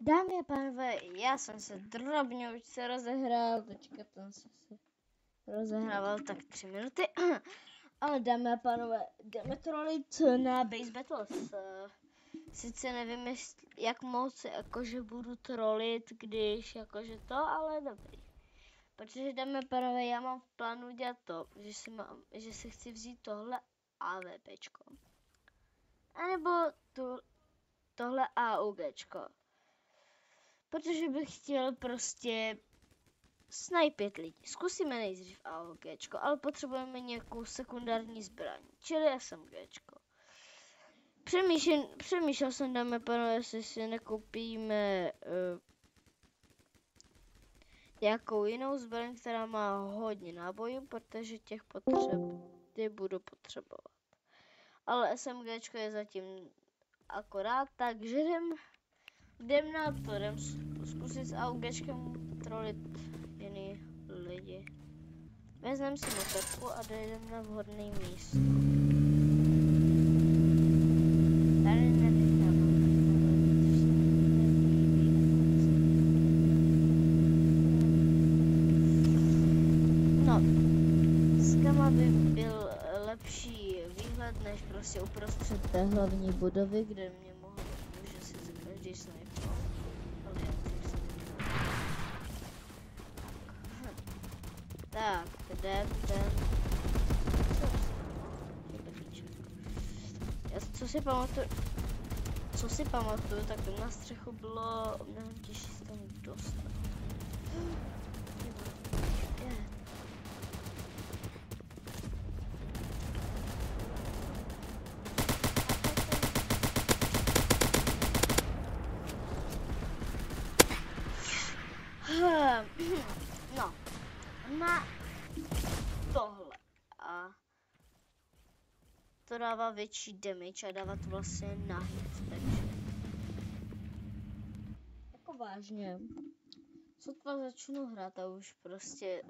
Dámy a pánové, já jsem se drobně už se rozehrál, teďka tam jsem se rozehrával tak 3 minuty, ale dámy a pánové, jdeme trolit na Base Battles. Sice nevím, jak moc jakože budu trolit, když jakože to, ale dobrý. Protože dámy a pánové, já mám v plánu dělat to, že si chci vzít tohle AVPčko. A nebo tohle AUGčko. Protože bych chtěl prostě snajpit lidi. Zkusíme nejdřív AUGčko, ale potřebujeme nějakou sekundární zbraň, čili SMGčko. Přemýšlel jsem, dáme pánové, jestli si nekoupíme nějakou jinou zbraň, která má hodně nábojů, protože těch ty budu potřebovat. Ale SMGčko je zatím akorát, takže jdem na to, jdem zkusit s AUGčkem trolit jiný lidi. Vezmeme si motorku a dojdeme na vhodné místo. Tady nenechám. No, s kama by byl lepší výhled, než prostě uprostřed té hlavní budovy, kde mě může si každý snajpovat. Tak, jdem. Co si pamatuju, tak na střechu bylo mnohem těžší se tam dostat. No, na tohle a to dává větší damage a dává to vlastně na hit, takže jako vážně, sotva začnu hrát a už prostě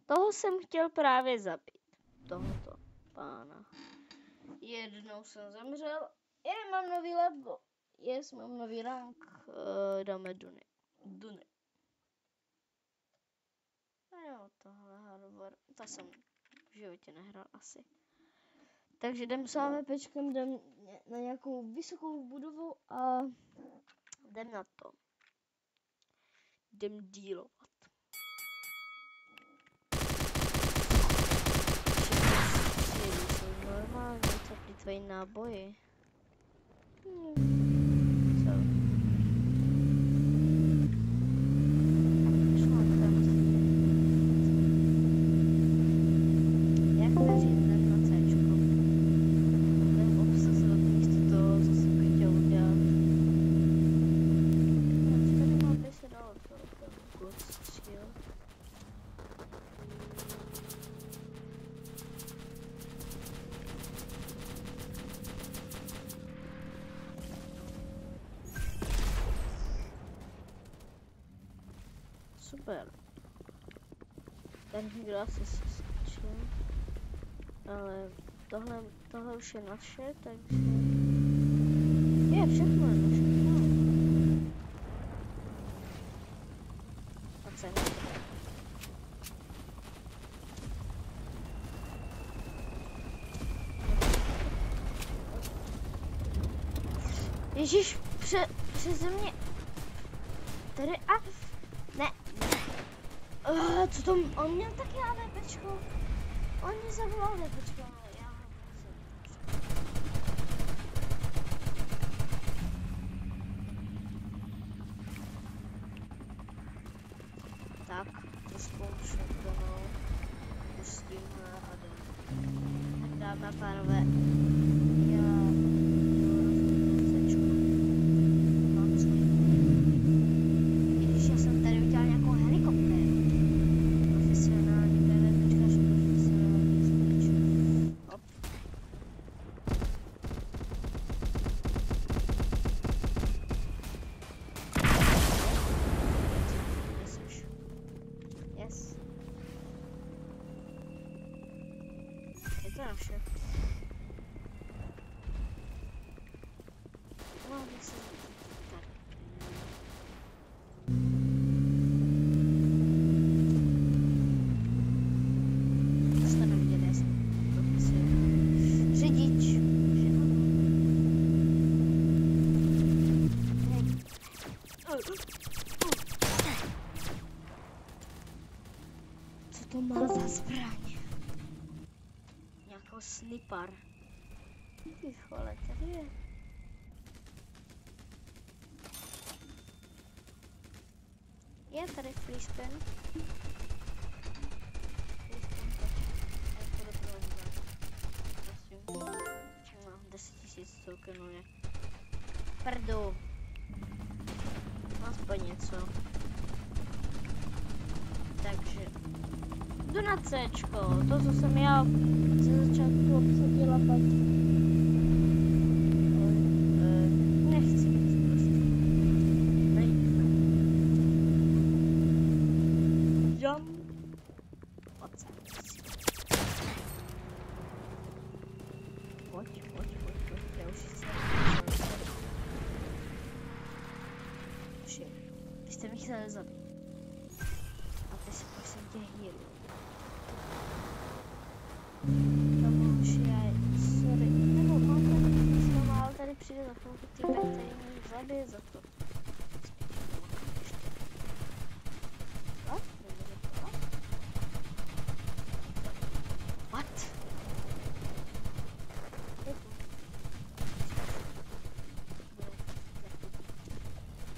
toho jsem chtěl právě zabít, tohoto pána. Jednou jsem zemřel, mám nový level, mám nový rank, dáme Duny. A jo, tohle hardware, to jsem v životě nehrál asi. Takže jdem s AVPčkem, jdem na nějakou vysokou budovu a jdem na to. Jdem dealovat. Jsou normálně, co plýtvají náboji. Super. Ten někdo asi se skočil. Ale tohle už je naše, takže je všechno je naše. A cena. Ježíš, přeze mě. Tady a ne. Co to? On měl taky AVPčko. On mě zabil AVPčko, ale já ho tak, to zkoušu plnou. Pustíme a jdem. Tak dáme, pánové. To je naše. No, tak Co to má za zbraň? Nějakou snipar. Ty vole, tady je. Je tady flíspen. No, 10 000 tokenů je. Prdu. Aspoň něco. Takže jdu na Cčko. To, co jsem já ze začátku obsadila, pak nechci víc prostě. Jump. Pojď, já už chci. Vy jste mi chtěli zabít. A ty si prosím tě heal. Kamoši, sorry. Nebo mám tady znovu, ale tady přijde za chvilku týpek, který mě zabije za to. What?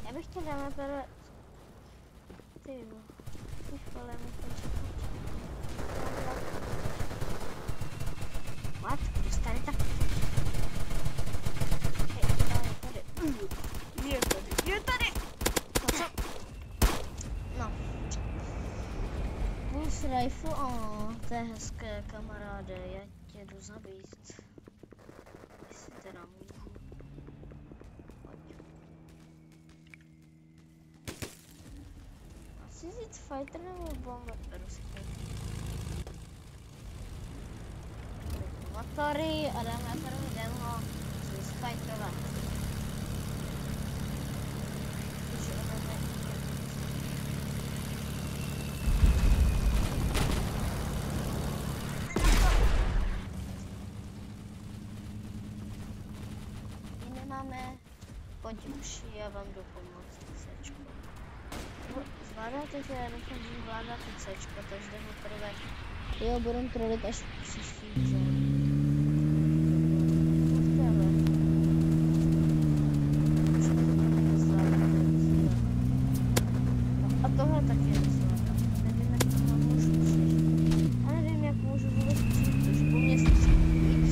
Já bych chtěl dáme pár... Tyjo, vychvalé mi to what? Kdo tady tak? Je tady! No co? No. Pulse rifle, to je hezké, kamaráde, já tě jdu zabít. Jestli teda můžu. Chci říct fighter nebo bomber? Motory a dáme první demo z fighterovat. My nemáme, pojď už, já vám jdu pomoct, Cčko. Zvládáte to, já doufám, že zvládáte Cčko, takže jdeme prvé. Jo, budeme trolit až příští díl. A tohle taky nezvládám. Nevím, jak to můžu přijít. A nevím, jak můžu vůbec přijít, protože po mě střílí.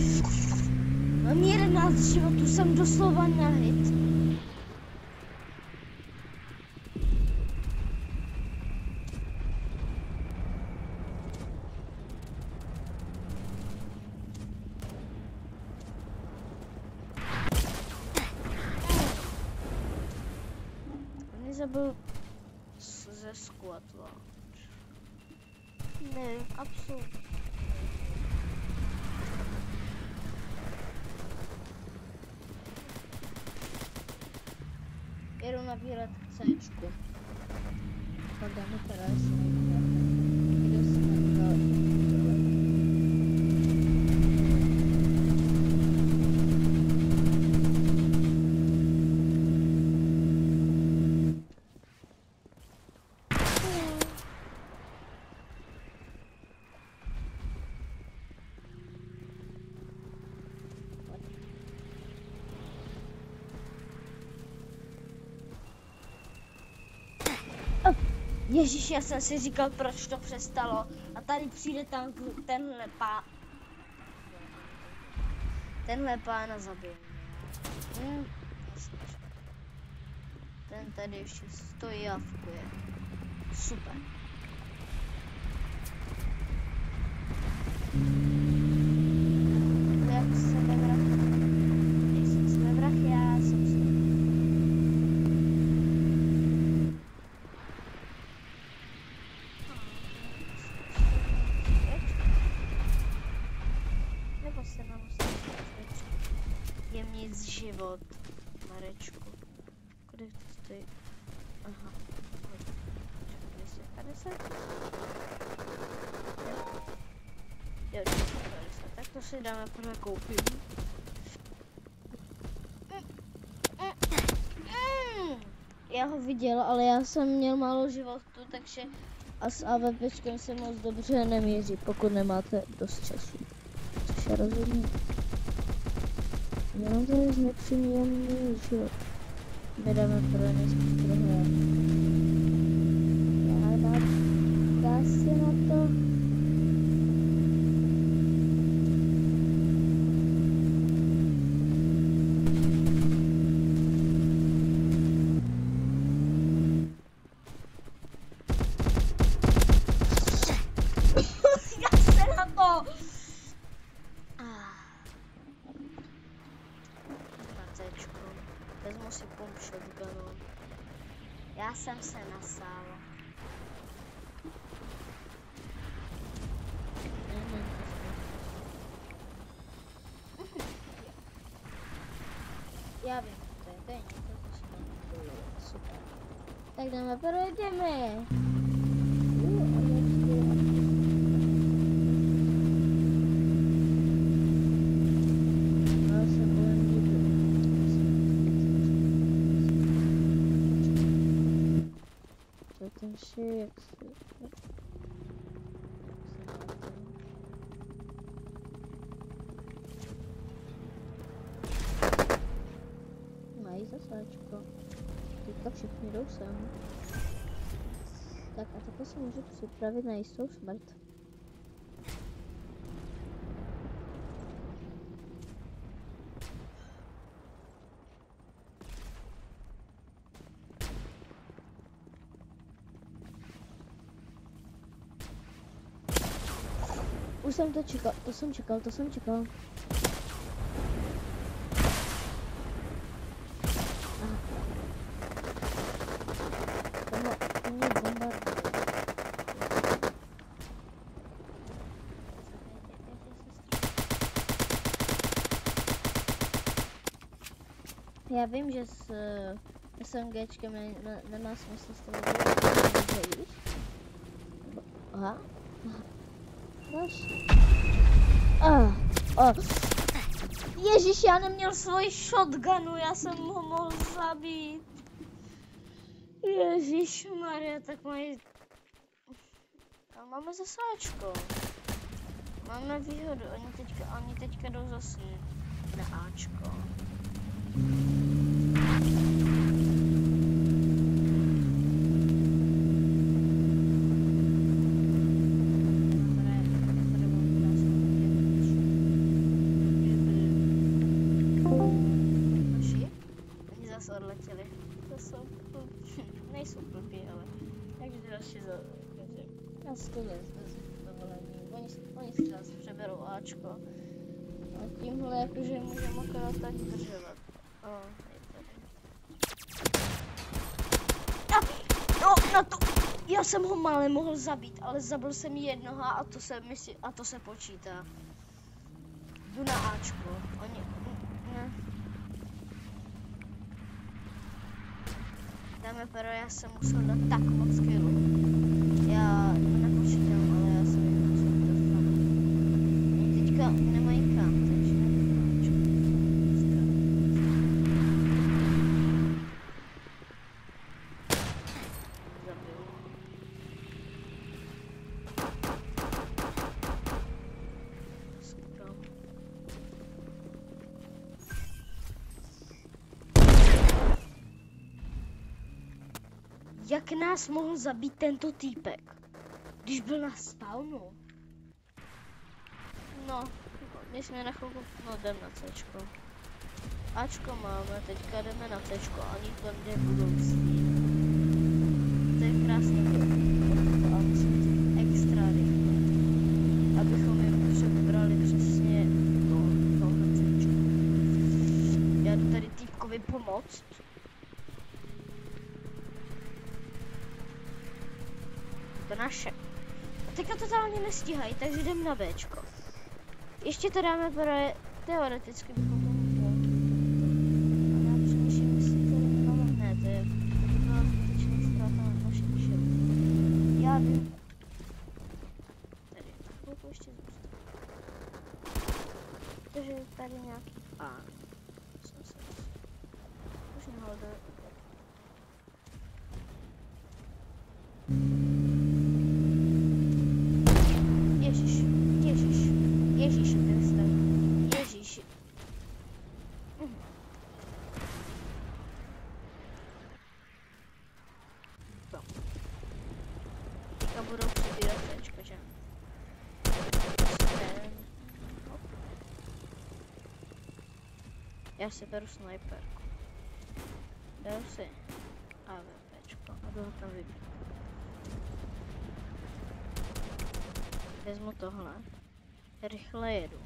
Mám 11 životů, jsem doslova na hit. Zabil ze squad launch. Nevím, absolutně. Jedu nabírat Cčku. Pak dáme teda sniper. Jdu si nabírat. Ježíš, já jsem si říkal, proč to přestalo. A tady přijde tank, tenhle pán a zabije mě. Ten tady ještě stojí a vkuje. Super. Jak sebevrah? Nejsem sebevrah, já jsem sebevrah. Je mít život, Marečku. Kolik to stojí? Aha. 250? Jo, 250. Tak to si dáme prvé koupím. já ho viděl, ale já jsem měl málo životu, takže s AVPčkem se moc dobře nemíří, pokud nemáte dost času. Což je rozhodně. Jenom to je znepříjemný život. My dáme pro nesmí prohrát. Dá se na to. Vezmu si pump shotgunu. Já jsem se nasála. Já vím, to je něco, co se nám dovolilo. Super. Tak jdeme, projdeme. Ten shit, jak se... Mají zasáčko. Teďka všichni jdou sem. Tak a takhle si můžu připravit na jistou smrt. Už jsem to čekal, to jsem čekal. Aha. Tohle bomba. Já vím, že s SMGčkem nemá smysl s tím dělat. Aha. Ježíš, já neměl svůj shotgunu, já jsem ho mohl zabít. Ježíš Maria, tak mají... A máme zasáčko. Máme výhodu, oni teďka jdou zase na Ačko. Nejsou blbí, ale takže další já si to dovolení. Oni si zase přeberou Ačko. A tímhle jakože můžeme akorát tak držovat. No, na to! Já jsem ho malé mohl zabít, ale zabil jsem jednoho a to se počítá. Jdu na Ačko. Ne. Dáme pero, já jsem musel dát tak moc killu. Já nepočítám, ale já jsem jim musel dostat. Oni teďka nemají kam, takže zabil. Skoro. Jak nás mohl zabít tento týpek, když byl na spawnu? No, my jsme na chvilku, jdem na Cčko. Ačko máme, teďka jdeme na Cčko a oni tam jde budoucí. To je krásný a musíme jít extra rychle, abychom jim přebrali přesně tohle Cčko. Já jdu tady týpkovi pomoct. To naše. A teďka totálně nestíhají, takže jdem na Bčko. Ještě to dáme teoreticky bychom mohli. A já přemýšlím, jestli to ne, to by byla zbytečná ztráta na našem životě. Já vím. Tady, chvilku ještě zůstat. Takže tady nějaký pán. Už nehodl. Já si beru snajperku. Beru si AVPčko a jdu ho tam vybít. Vezmu tohle. Rychle jedu.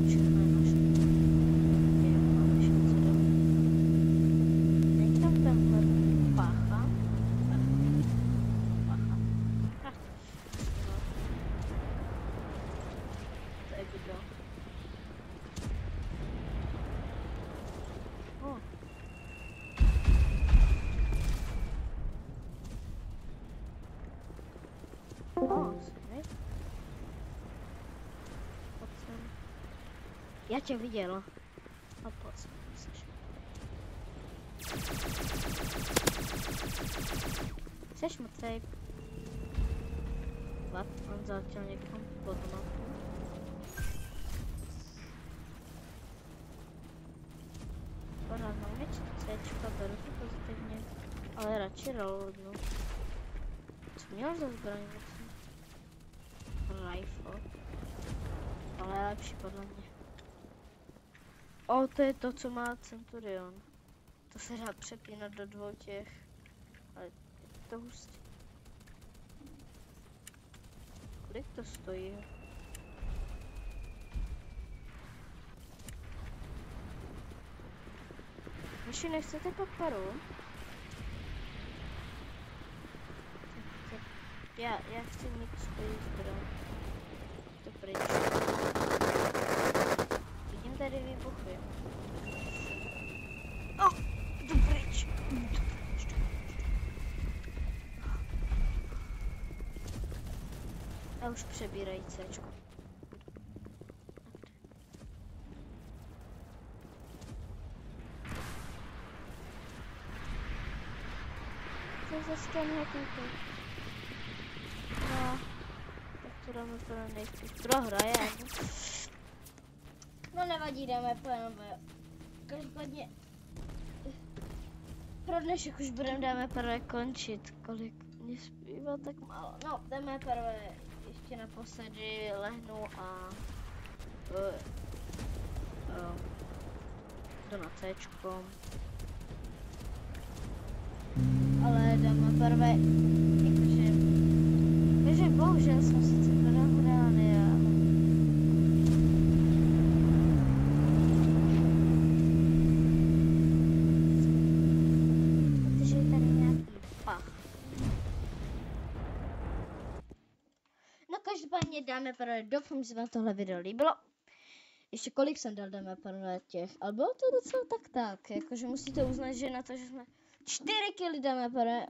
Všechno je naše. Máme šanci do. Není tam tenhle pácha. Pácha. To je kdo. Já tě viděl. A pojď sem, myslíš. Jseš mrtvej. What? On zaletěl někam pod mapu. Pořád mám něč Cčka, beru to pozitivně. Ale radši reloadnu. Co měl za zbraň? Rifle. Ale je lepší podle mě. O, to je to, co má Centurion. To se dá přepínat do dvou těch. Ale je to hustý. Kolik to stojí? Myši, nechcete paparu? Já chci mít svoji zbraň. To pryč. Vidím tady výbuchy. Jdu pryč. A už přebírají Cčko. Co je za stan hacknutý? No, tak to dáme to nejspíš prohraje. No nevadí, dáme pánové. Každopádně pro dnešek už dáme prvé končit. Kolik mě zbývá, tak málo. No, dáme prvé ještě naposledy, lehnu a jdu na Cčko. Ale dáme prvé, jakože bohužel jsem sice prohráli, ale protože je tady nějaký pach. No každopádně dáme prvé, doufám, že se vám tohle video líbilo. Ještě kolik jsem dal, dáme prvé těch, ale bylo to docela tak, jakože musíte uznat, že na to, že jsme 4 killy dáme prvé.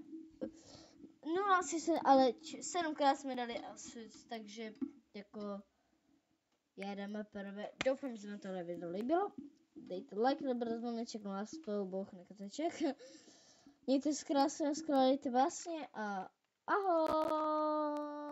No asi se, ale 7krát jsme dali assist, takže jako já dáme prvé. Doufám, že se vám tohle video líbilo. Dejte like, nebo zvoneček, no a spolu Bůh nekateček. Mějte se krásně, skvělejte vlastně a ahoj!